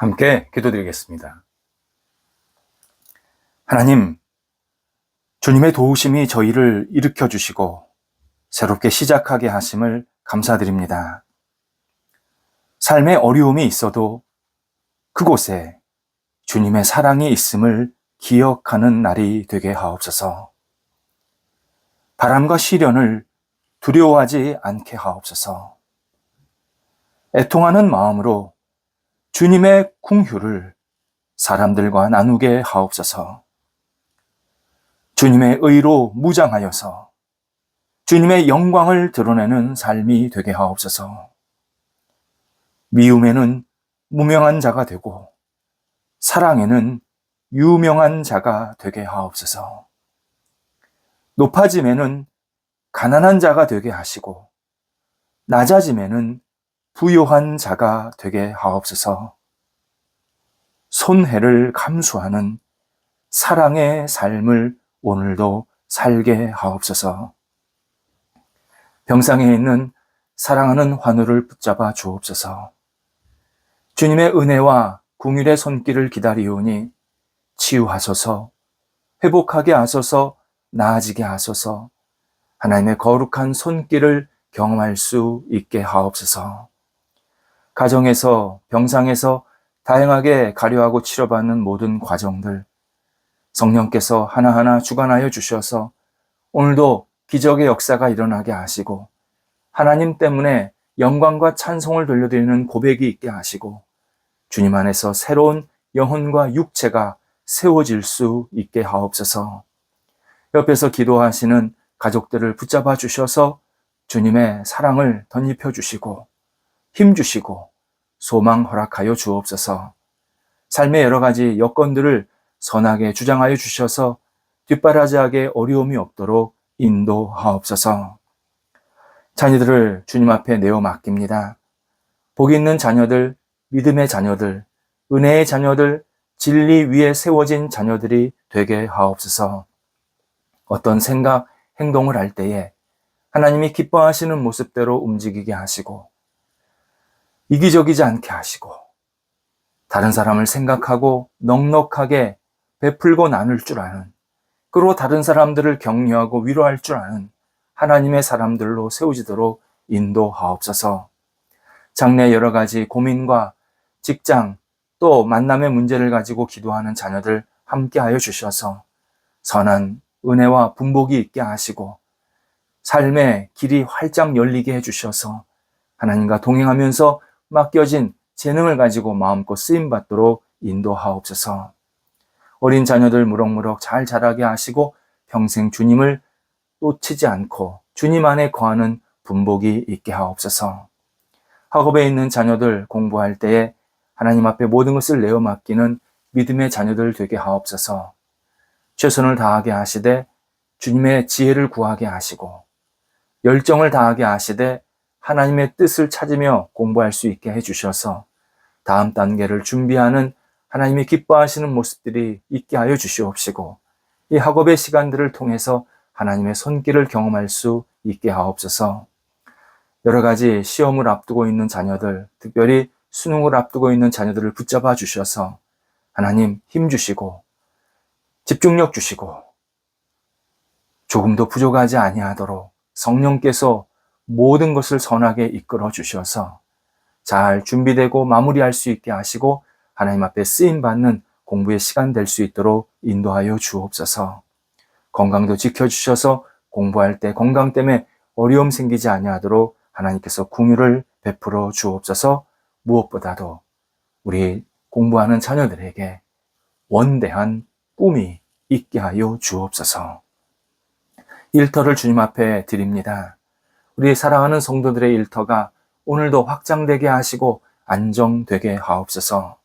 함께 기도드리겠습니다. 하나님, 주님의 도우심이 저희를 일으켜 주시고 새롭게 시작하게 하심을 감사드립니다. 삶에 어려움이 있어도 그곳에 주님의 사랑이 있음을 기억하는 날이 되게 하옵소서. 바람과 시련을 두려워하지 않게 하옵소서. 애통하는 마음으로 주님의 긍휼을 사람들과 나누게 하옵소서. 주님의 의로 무장하여서 주님의 영광을 드러내는 삶이 되게 하옵소서. 미움에는 무명한 자가 되고 사랑에는 유명한 자가 되게 하옵소서. 높아짐에는 가난한 자가 되게 하시고 낮아짐에는 부요한 자가 되게 하옵소서. 손해를 감수하는 사랑의 삶을 오늘도 살게 하옵소서. 병상에 있는 사랑하는 환우를 붙잡아 주옵소서. 주님의 은혜와 긍휼의 손길을 기다리오니 치유하소서, 회복하게 하소서, 나아지게 하소서, 하나님의 거룩한 손길을 경험할 수 있게 하옵소서. 가정에서, 병상에서 다양하게 가려하고 치료받는 모든 과정들, 성령께서 하나하나 주관하여 주셔서 오늘도 기적의 역사가 일어나게 하시고 하나님 때문에 영광과 찬송을 돌려드리는 고백이 있게 하시고 주님 안에서 새로운 영혼과 육체가 세워질 수 있게 하옵소서. 옆에서 기도하시는 가족들을 붙잡아 주셔서 주님의 사랑을 덧입혀 주시고 힘 주시고 소망 허락하여 주옵소서. 삶의 여러 가지 여건들을 선하게 주장하여 주셔서 뒷바라지하게 어려움이 없도록 인도하옵소서. 자녀들을 주님 앞에 내어 맡깁니다. 복 있는 자녀들, 믿음의 자녀들, 은혜의 자녀들, 진리 위에 세워진 자녀들이 되게 하옵소서. 어떤 생각, 행동을 할 때에 하나님이 기뻐하시는 모습대로 움직이게 하시고 이기적이지 않게 하시고 다른 사람을 생각하고 넉넉하게 베풀고 나눌 줄 아는, 그리고 다른 사람들을 격려하고 위로할 줄 아는 하나님의 사람들로 세워지도록 인도하옵소서. 장래 여러 가지 고민과 직장 또 만남의 문제를 가지고 기도하는 자녀들 함께하여 주셔서 선한 은혜와 분복이 있게 하시고 삶의 길이 활짝 열리게 해주셔서 하나님과 동행하면서 맡겨진 재능을 가지고 마음껏 쓰임받도록 인도하옵소서. 어린 자녀들 무럭무럭 잘 자라게 하시고 평생 주님을 놓치지 않고 주님 안에 거하는 분복이 있게 하옵소서. 학업에 있는 자녀들 공부할 때에 하나님 앞에 모든 것을 내어 맡기는 믿음의 자녀들 되게 하옵소서. 최선을 다하게 하시되 주님의 지혜를 구하게 하시고 열정을 다하게 하시되 하나님의 뜻을 찾으며 공부할 수 있게 해주셔서 다음 단계를 준비하는 하나님이 기뻐하시는 모습들이 있게 하여 주시옵시고 이 학업의 시간들을 통해서 하나님의 손길을 경험할 수 있게 하옵소서. 여러 가지 시험을 앞두고 있는 자녀들, 특별히 수능을 앞두고 있는 자녀들을 붙잡아 주셔서 하나님 힘 주시고 집중력 주시고 조금도 부족하지 아니하도록 성령께서 모든 것을 선하게 이끌어 주셔서 잘 준비되고 마무리할 수 있게 하시고 하나님 앞에 쓰임받는 공부의 시간 될 수 있도록 인도하여 주옵소서. 건강도 지켜주셔서 공부할 때 건강 때문에 어려움 생기지 아니하도록 하나님께서 긍휼을 베풀어 주옵소서. 무엇보다도 우리 공부하는 자녀들에게 원대한 꿈이 있게 하여 주옵소서. 일터를 주님 앞에 드립니다. 우리 사랑하는 성도들의 일터가 오늘도 확장되게 하시고 안정되게 하옵소서.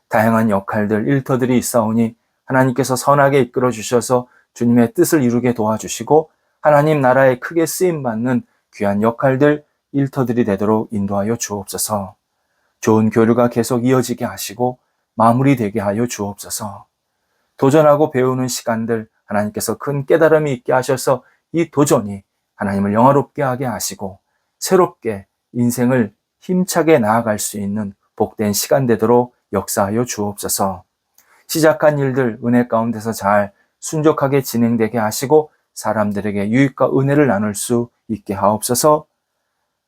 다양한 역할들, 일터들이 있사오니 하나님께서 선하게 이끌어 주셔서 주님의 뜻을 이루게 도와주시고 하나님 나라에 크게 쓰임받는 귀한 역할들, 일터들이 되도록 인도하여 주옵소서. 좋은 교류가 계속 이어지게 하시고 마무리되게 하여 주옵소서. 도전하고 배우는 시간들 하나님께서 큰 깨달음이 있게 하셔서 이 도전이 하나님을 영화롭게 하게 하시고 새롭게 인생을 힘차게 나아갈 수 있는 복된 시간 되도록 역사하여 주옵소서. 시작한 일들 은혜 가운데서 잘 순적하게 진행되게 하시고 사람들에게 유익과 은혜를 나눌 수 있게 하옵소서.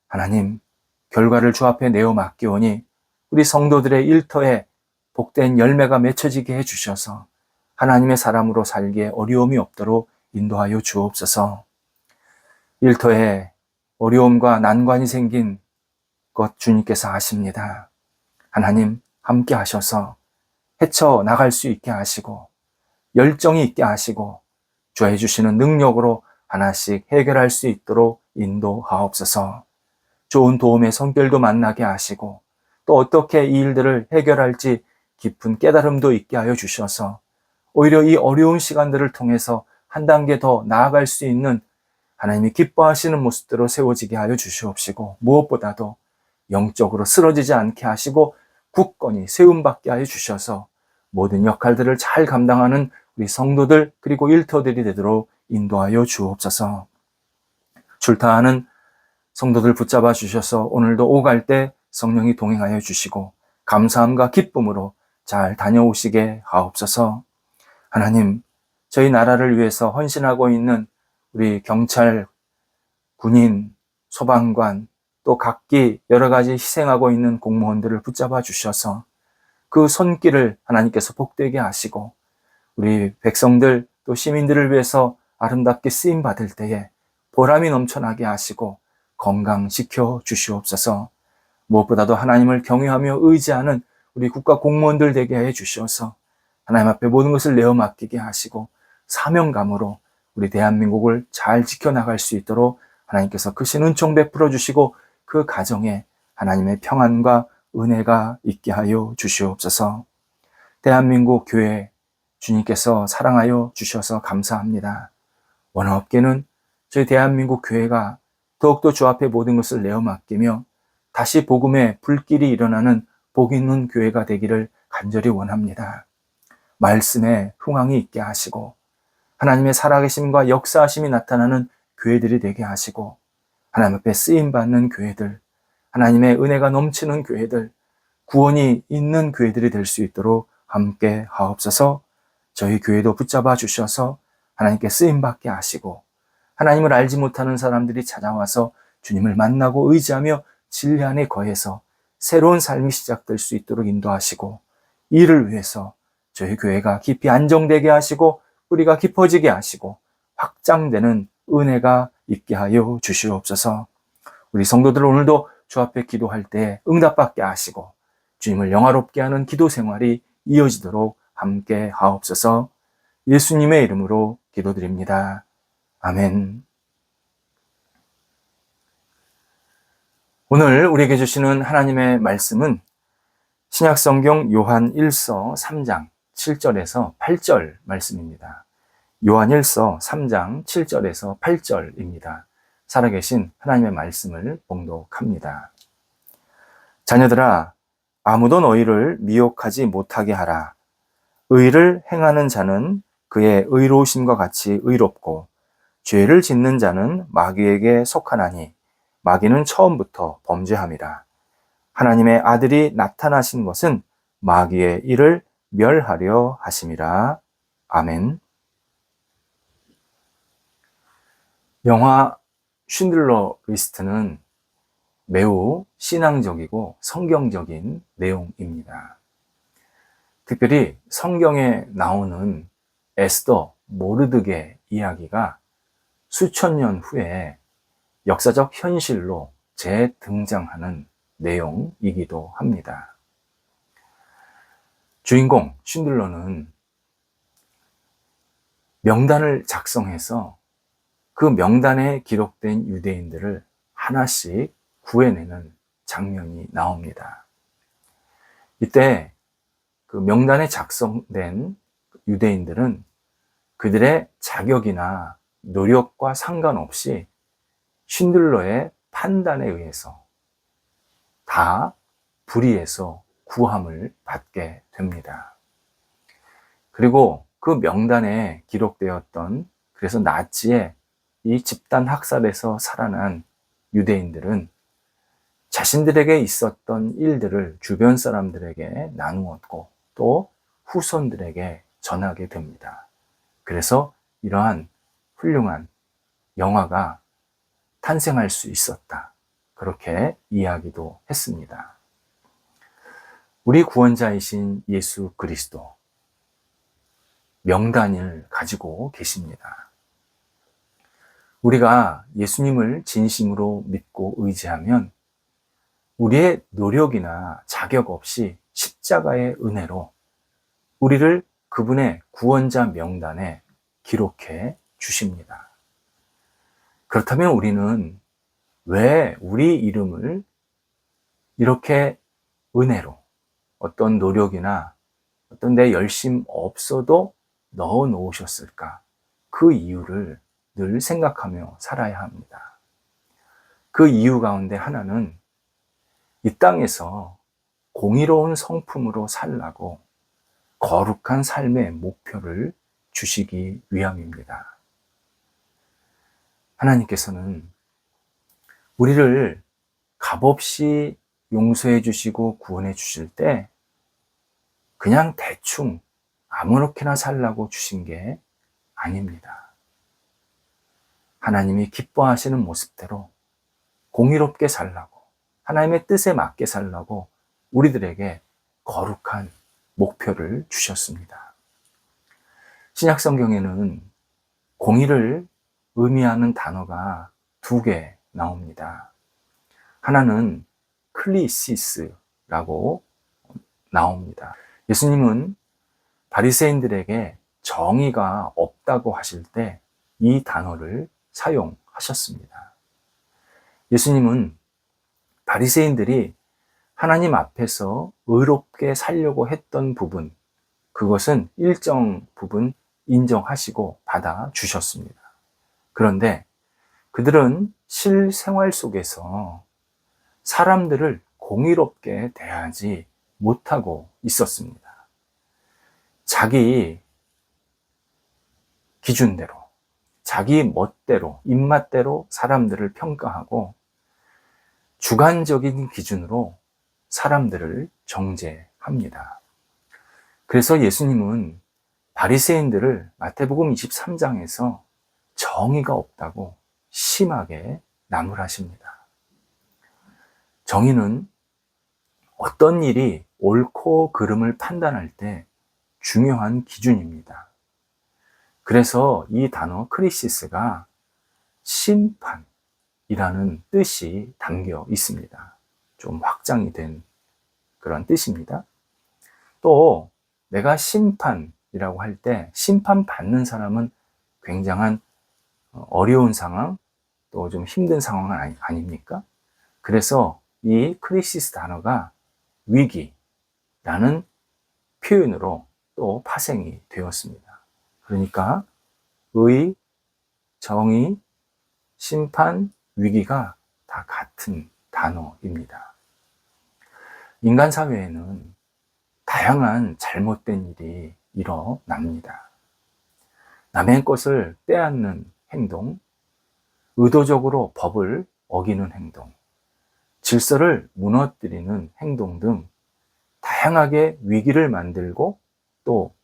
하나님, 결과를 주 앞에 내어 맡기오니 우리 성도들의 일터에 복된 열매가 맺혀지게 해주셔서 하나님의 사람으로 살기에 어려움이 없도록 인도하여 주옵소서. 일터에 어려움과 난관이 생긴 것 주님께서 아십니다. 하나님 함께 하셔서 헤쳐나갈 수 있게 하시고 열정이 있게 하시고 주의 주시는 능력으로 하나씩 해결할 수 있도록 인도하옵소서. 좋은 도움의 손길도 만나게 하시고 또 어떻게 이 일들을 해결할지 깊은 깨달음도 있게 하여 주셔서 오히려 이 어려운 시간들을 통해서 한 단계 더 나아갈 수 있는 하나님이 기뻐하시는 모습대로 세워지게 하여 주시옵시고 무엇보다도 영적으로 쓰러지지 않게 하시고 굳건히 세움받게 하여 주셔서 모든 역할들을 잘 감당하는 우리 성도들 그리고 일터들이 되도록 인도하여 주옵소서. 출타하는 성도들 붙잡아 주셔서 오늘도 오갈 때 성령이 동행하여 주시고 감사함과 기쁨으로 잘 다녀오시게 하옵소서. 하나님, 저희 나라를 위해서 헌신하고 있는 우리 경찰, 군인, 소방관, 또 각기 여러 가지 희생하고 있는 공무원들을 붙잡아 주셔서 그 손길을 하나님께서 복되게 하시고 우리 백성들 또 시민들을 위해서 아름답게 쓰임 받을 때에 보람이 넘쳐나게 하시고 건강시켜 주시옵소서. 무엇보다도 하나님을 경외하며 의지하는 우리 국가 공무원들 되게 해 주셔서 하나님 앞에 모든 것을 내어 맡기게 하시고 사명감으로 우리 대한민국을 잘 지켜나갈 수 있도록 하나님께서 크신 은총 베풀어 주시고 그 가정에 하나님의 평안과 은혜가 있게 하여 주시옵소서. 대한민국 교회 주님께서 사랑하여 주셔서 감사합니다. 원하옵게는 저희 대한민국 교회가 더욱더 주 앞에 모든 것을 내어 맡기며 다시 복음의 불길이 일어나는 복 있는 교회가 되기를 간절히 원합니다. 말씀에 흥황이 있게 하시고 하나님의 살아계심과 역사하심이 나타나는 교회들이 되게 하시고 하나님 앞에 쓰임받는 교회들, 하나님의 은혜가 넘치는 교회들, 구원이 있는 교회들이 될 수 있도록 함께 하옵소서. 저희 교회도 붙잡아 주셔서 하나님께 쓰임받게 하시고 하나님을 알지 못하는 사람들이 찾아와서 주님을 만나고 의지하며 진리 안에 거해서 새로운 삶이 시작될 수 있도록 인도하시고 이를 위해서 저희 교회가 깊이 안정되게 하시고 뿌리가 깊어지게 하시고 확장되는 은혜가 있게 하여 주시옵소서. 우리 성도들 오늘도 주 앞에 기도할 때 응답받게 하시고 주님을 영화롭게 하는 기도 생활이 이어지도록 함께 하옵소서. 예수님의 이름으로 기도드립니다. 아멘. 오늘 우리에게 주시는 하나님의 말씀은 신약성경 요한 1서 3장 7절에서 8절 말씀입니다. 요한 1서 3장 7절에서 8절입니다. 살아계신 하나님의 말씀을 봉독합니다. 자녀들아, 아무도 너희를 미혹하지 못하게 하라. 의를 행하는 자는 그의 의로우심과 같이 의롭고 죄를 짓는 자는 마귀에게 속하나니 마귀는 처음부터 범죄함이라. 하나님의 아들이 나타나신 것은 마귀의 일을 멸하려 하심이라. 아멘. 영화 쉰들러 리스트는 매우 신앙적이고 성경적인 내용입니다. 특별히 성경에 나오는 에스더, 모르드게 이야기가 수천 년 후에 역사적 현실로 재등장하는 내용이기도 합니다. 주인공 쉰들러는 명단을 작성해서 그 명단에 기록된 유대인들을 하나씩 구해내는 장면이 나옵니다. 이때 그 명단에 작성된 유대인들은 그들의 자격이나 노력과 상관없이 쉰들러의 판단에 의해서 다 불의해서 구함을 받게 됩니다. 그리고 그 명단에 기록되었던 그래서 나치의 이 집단 학살에서 살아난 유대인들은 자신들에게 있었던 일들을 주변 사람들에게 나누었고 또 후손들에게 전하게 됩니다. 그래서 이러한 훌륭한 영화가 탄생할 수 있었다. 그렇게 이야기도 했습니다. 우리 구원자이신 예수 그리스도 명단을 가지고 계십니다. 우리가 예수님을 진심으로 믿고 의지하면 우리의 노력이나 자격 없이 십자가의 은혜로 우리를 그분의 구원자 명단에 기록해 주십니다. 그렇다면 우리는 왜 우리 이름을 이렇게 은혜로 어떤 노력이나 어떤 내 열심 없어도 넣어 놓으셨을까? 그 이유를 늘 생각하며 살아야 합니다. 그 이유 가운데 하나는 이 땅에서 공의로운 성품으로 살라고 거룩한 삶의 목표를 주시기 위함입니다. 하나님께서는 우리를 값없이 용서해 주시고 구원해 주실 때 그냥 대충 아무렇게나 살라고 주신 게 아닙니다. 하나님이 기뻐하시는 모습대로 공의롭게 살라고, 하나님의 뜻에 맞게 살라고 우리들에게 거룩한 목표를 주셨습니다. 신약 성경에는 공의를 의미하는 단어가 2개 나옵니다. 하나는 클리시스라고 나옵니다. 예수님은 바리새인들에게 정의가 없다고 하실 때 이 단어를 사용하셨습니다. 예수님은 바리새인들이 하나님 앞에서 의롭게 살려고 했던 부분, 그것은 일정 부분 인정하시고 받아주셨습니다. 그런데 그들은 실생활 속에서 사람들을 공의롭게 대하지 못하고 있었습니다. 자기 기준대로, 자기 멋대로, 입맛대로 사람들을 평가하고 주관적인 기준으로 사람들을 정죄합니다. 그래서 예수님은 바리새인들을 마태복음 23장에서 정의가 없다고 심하게 나무라십니다. 정의는 어떤 일이 옳고 그름을 판단할 때 중요한 기준입니다. 그래서 이 단어 크리시스가 심판이라는 뜻이 담겨 있습니다. 좀 확장이 된 그런 뜻입니다. 또 내가 심판이라고 할 때 심판받는 사람은 굉장한 어려운 상황, 또 좀 힘든 상황은 아닙니까? 그래서 이 크리시스 단어가 위기라는 표현으로 또 파생이 되었습니다. 그러니까 의, 정의, 심판, 위기가 다 같은 단어입니다. 인간 사회에는 다양한 잘못된 일이 일어납니다. 남의 것을 빼앗는 행동, 의도적으로 법을 어기는 행동, 질서를 무너뜨리는 행동 등 다양하게 위기를 만들고 또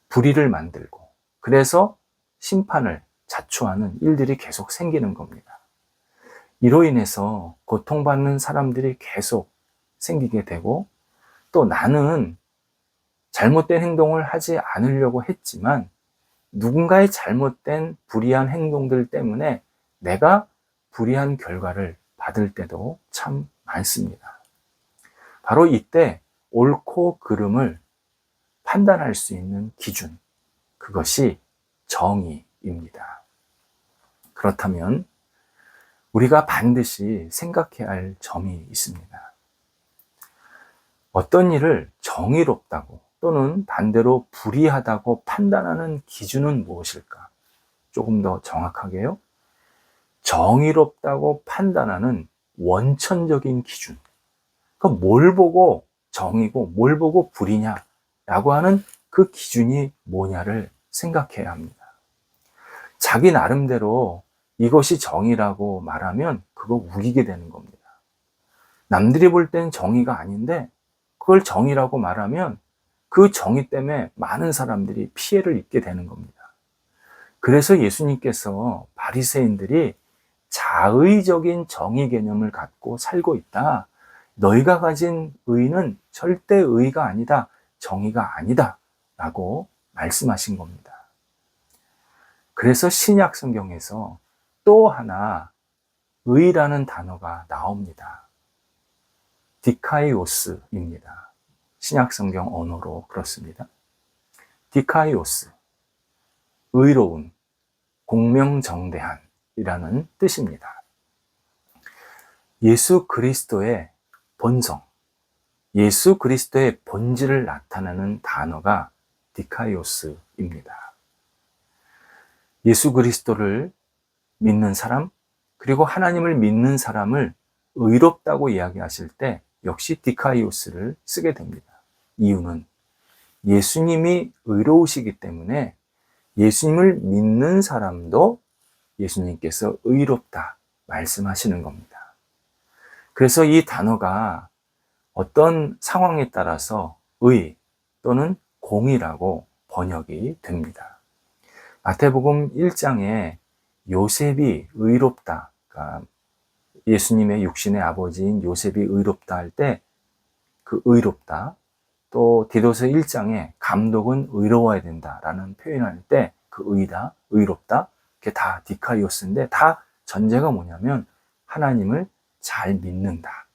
불의를 만들고 그래서 심판을 자초하는 일들이 계속 생기는 겁니다. 이로 인해서 고통받는 사람들이 계속 생기게 되고 또 나는 잘못된 행동을 하지 않으려고 했지만 누군가의 잘못된 불의한 행동들 때문에 내가 불의한 결과를 받을 때도 참 많습니다. 바로 이때 옳고 그름을 판단할 수 있는 기준, 그것이 정의입니다. 그렇다면 우리가 반드시 생각해야 할 점이 있습니다. 어떤 일을 정의롭다고 또는 반대로 불의하다고 판단하는 기준은 무엇일까? 조금 더 정확하게요. 정의롭다고 판단하는 원천적인 기준. 그럼 뭘 보고 정의고 뭘 보고 불의냐라고 하는 그 기준이 뭐냐를 생각해야 합니다. 자기 나름대로 이것이 정의라고 말하면 그거 우기게 되는 겁니다. 남들이 볼 땐 정의가 아닌데 그걸 정의라고 말하면 그 정의 때문에 많은 사람들이 피해를 입게 되는 겁니다. 그래서 예수님께서 바리새인들이 자의적인 정의 개념을 갖고 살고 있다. 너희가 가진 의는 절대 의가 아니다. 정의가 아니다. 라고 말씀하신 겁니다. 그래서 신약 성경에서 또 하나 의라는 단어가 나옵니다. 디카이오스입니다. 신약 성경 언어로 그렇습니다. 디카이오스, 의로운, 공명정대한이라는 뜻입니다. 예수 그리스도의 본성, 예수 그리스도의 본질을 나타내는 단어가 디카이오스입니다. 예수 그리스도를 믿는 사람, 그리고 하나님을 믿는 사람을 의롭다고 이야기하실 때 역시 디카이오스를 쓰게 됩니다. 이유는 예수님이 의로우시기 때문에 예수님을 믿는 사람도 예수님께서 의롭다 말씀하시는 겁니다. 그래서 이 단어가 어떤 상황에 따라서 의 또는 공의라고 번역이 됩니다. 마태복음 1장에 요셉이 의롭다, 그러니까 예수님의 육신의 아버지인 요셉이 의롭다 할 때 그 의롭다, 또 디도서 1장에 감독은 의로워야 된다라는 표현할 때 그 의다, 의롭다, 그게 다 디카이오스인데 다 전제가 뭐냐면 하나님을 잘 믿는다.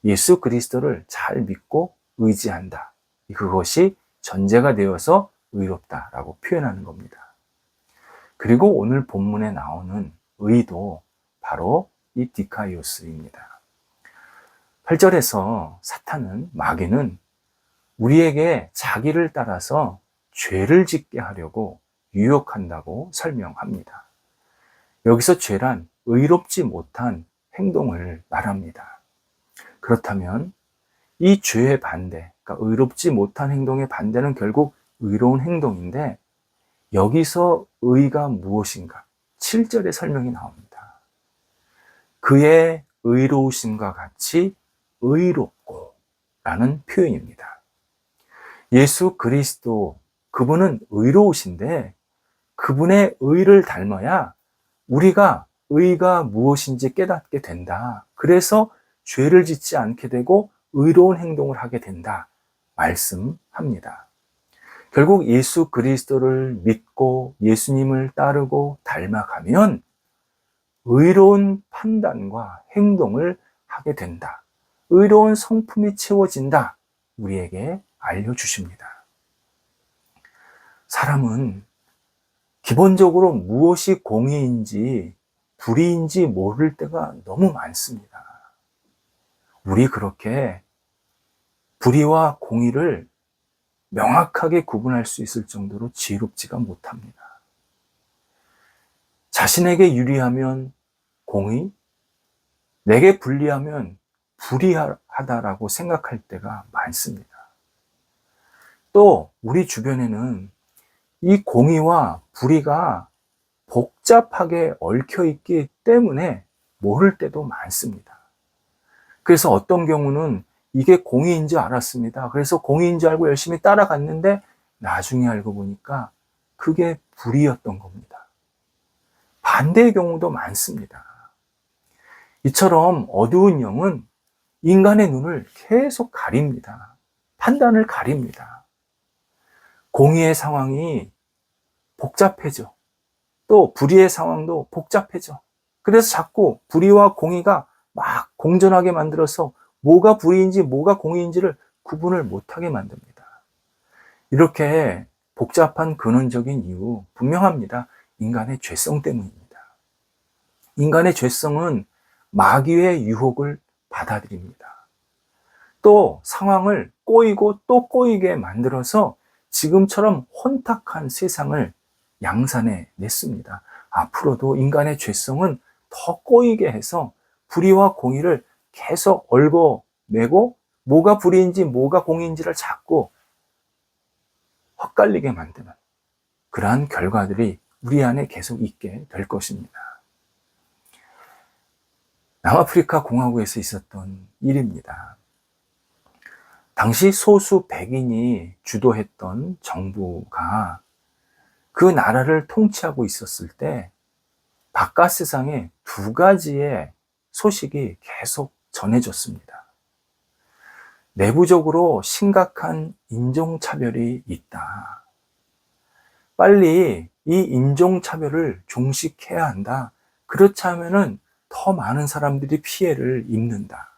예수 그리스도를 잘 믿고 의지한다. 그것이 전제가 되어서 의롭다라고 표현하는 겁니다. 그리고 오늘 본문에 나오는 의도 바로 이 디카이오스입니다. 8절에서 사탄은, 마귀는 우리에게 자기를 따라서 죄를 짓게 하려고 유혹한다고 설명합니다. 여기서 죄란 의롭지 못한 행동을 말합니다. 그렇다면 이 죄의 반대, 그러니까 의롭지 못한 행동의 반대는 결국 의로운 행동인데 여기서 의가 무엇인가? 7절의 설명이 나옵니다. 그의 의로우심과 같이 의롭고 라는 표현입니다. 예수 그리스도, 그분은 의로우신데 그분의 의를 닮아야 우리가 의가 무엇인지 깨닫게 된다. 그래서 죄를 짓지 않게 되고 의로운 행동을 하게 된다. 말씀합니다. 결국 예수 그리스도를 믿고 예수님을 따르고 닮아가면 의로운 판단과 행동을 하게 된다. 의로운 성품이 채워진다. 우리에게 알려주십니다. 사람은 기본적으로 무엇이 공의인지 불의인지 모를 때가 너무 많습니다. 우리 그렇게 불의와 공의를 명확하게 구분할 수 있을 정도로 지혜롭지가 못합니다. 자신에게 유리하면 공의, 내게 불리하면 불의하다라고 생각할 때가 많습니다. 또 우리 주변에는 이 공의와 불의가 복잡하게 얽혀 있기 때문에 모를 때도 많습니다. 그래서 어떤 경우는 이게 공의인 줄 알았습니다. 그래서 공의인 줄 알고 열심히 따라갔는데 나중에 알고 보니까 그게 불의였던 겁니다. 반대의 경우도 많습니다. 이처럼 어두운 영은 인간의 눈을 계속 가립니다. 판단을 가립니다. 공의의 상황이 복잡해져. 또 불의의 상황도 복잡해져. 그래서 자꾸 불의와 공의가 막 공존하게 만들어서 뭐가 불의인지 뭐가 공의인지를 구분을 못하게 만듭니다. 이렇게 복잡한 근원적인 이유 분명합니다. 인간의 죄성 때문입니다. 인간의 죄성은 마귀의 유혹을 받아들입니다. 또 상황을 꼬이고 또 꼬이게 만들어서 지금처럼 혼탁한 세상을 양산해 냈습니다. 앞으로도 인간의 죄성은 더 꼬이게 해서 불의와 공의를 계속 얽어매고 뭐가 불의인지 뭐가 공의인지를 자꾸 헛갈리게 만드는 그러한 결과들이 우리 안에 계속 있게 될 것입니다. 남아프리카 공화국에서 있었던 일입니다. 당시 소수 백인이 주도했던 정부가 그 나라를 통치하고 있었을 때 바깥 세상에 두 가지의 소식이 계속 전해졌습니다. 내부적으로 심각한 인종차별이 있다. 빨리 이 인종차별을 종식해야 한다. 그렇지 않으면 더 많은 사람들이 피해를 입는다.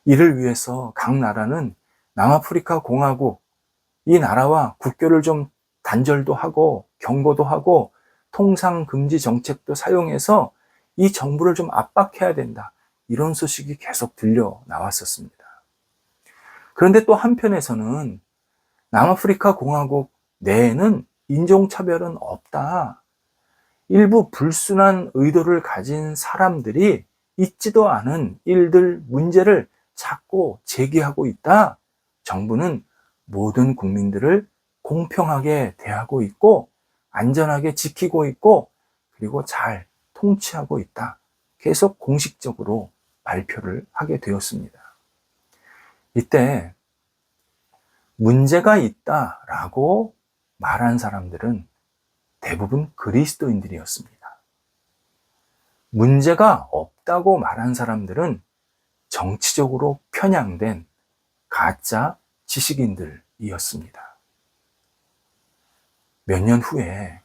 이를 위해서 각 나라는 남아프리카 공화국, 이 나라와 국교를 좀 단절도 하고 경고도 하고 통상 금지 정책도 사용해서 이 정부를 좀 압박해야 된다. 이런 소식이 계속 들려 나왔었습니다. 그런데 또 한편에서는 남아프리카 공화국 내에는 인종차별은 없다. 일부 불순한 의도를 가진 사람들이 있지도 않은 일들, 문제를 자꾸 제기하고 있다. 정부는 모든 국민들을 공평하게 대하고 있고 안전하게 지키고 있고 그리고 잘 통치하고 있다. 계속 공식적으로 발표를 하게 되었습니다. 이때 문제가 있다라고 말한 사람들은 대부분 그리스도인들이었습니다. 문제가 없다고 말한 사람들은 정치적으로 편향된 가짜 지식인들이었습니다. 몇 년 후에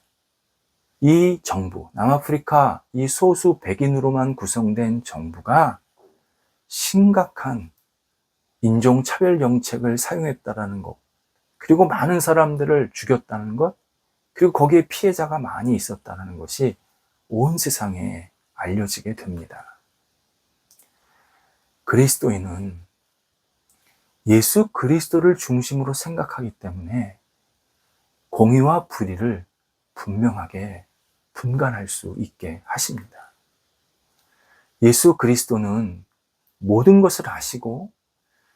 이 정부, 남아프리카 이 소수 백인으로만 구성된 정부가 심각한 인종차별 정책을 사용했다는 것, 그리고 많은 사람들을 죽였다는 것, 그리고 거기에 피해자가 많이 있었다는 것이 온 세상에 알려지게 됩니다. 그리스도인은 예수 그리스도를 중심으로 생각하기 때문에 공의와 불의를 분명하게 분간할 수 있게 하십니다. 예수 그리스도는 모든 것을 아시고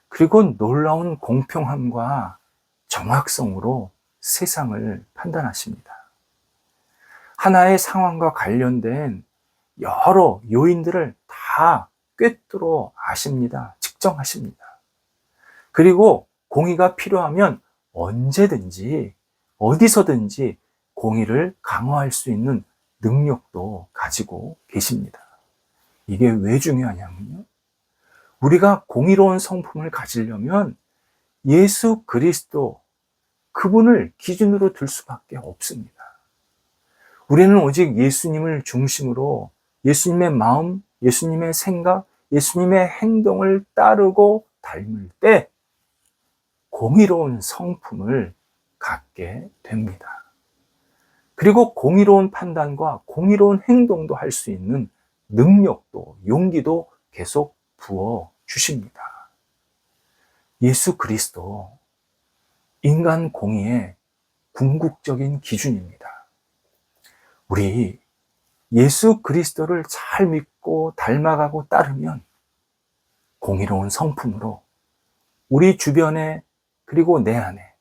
그리고 놀라운 공평함과 정확성으로 세상을 판단하십니다. 하나의 상황과 관련된 여러 요인들을 다 꿰뚫어 아십니다. 측정하십니다. 그리고 공의가 필요하면 언제든지 어디서든지 공의를 강화할 수 있는 능력도 가지고 계십니다. 이게 왜 중요하냐면요. 우리가 공의로운 성품을 가지려면 예수 그리스도 그분을 기준으로 들 수밖에 없습니다. 우리는 오직 예수님을 중심으로 예수님의 마음, 예수님의 생각, 예수님의 행동을 따르고 닮을 때 공의로운 성품을 갖게 됩니다. 그리고 공의로운 판단과 공의로운 행동도 할 수 있는 능력도, 용기도 계속 부어 주십니다. 예수 그리스도, 인간 공의의 궁극적인 기준입니다. 우리 예수 그리스도를 잘 믿고 닮아가고 따르면 공의로운 성품으로 우리 주변에 그리고 내 안에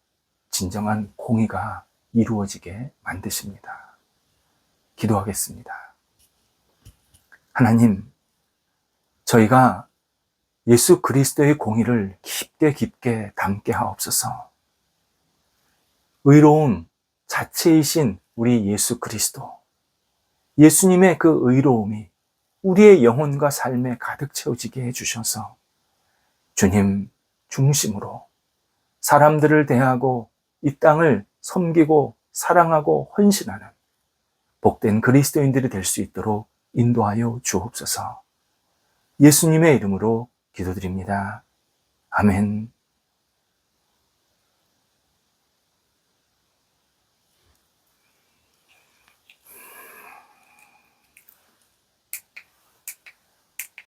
진정한 공의가 이루어지게 만드십니다. 기도하겠습니다. 하나님, 저희가 예수 그리스도의 공의를 깊게 담게 하옵소서. 의로움 자체이신 우리 예수 그리스도, 예수님의 그 의로움이 우리의 영혼과 삶에 가득 채워지게 해주셔서 주님 중심으로 사람들을 대하고 이 땅을 섬기고 사랑하고 헌신하는 복된 그리스도인들이 될 수 있도록 인도하여 주옵소서. 예수님의 이름으로 기도드립니다. 아멘.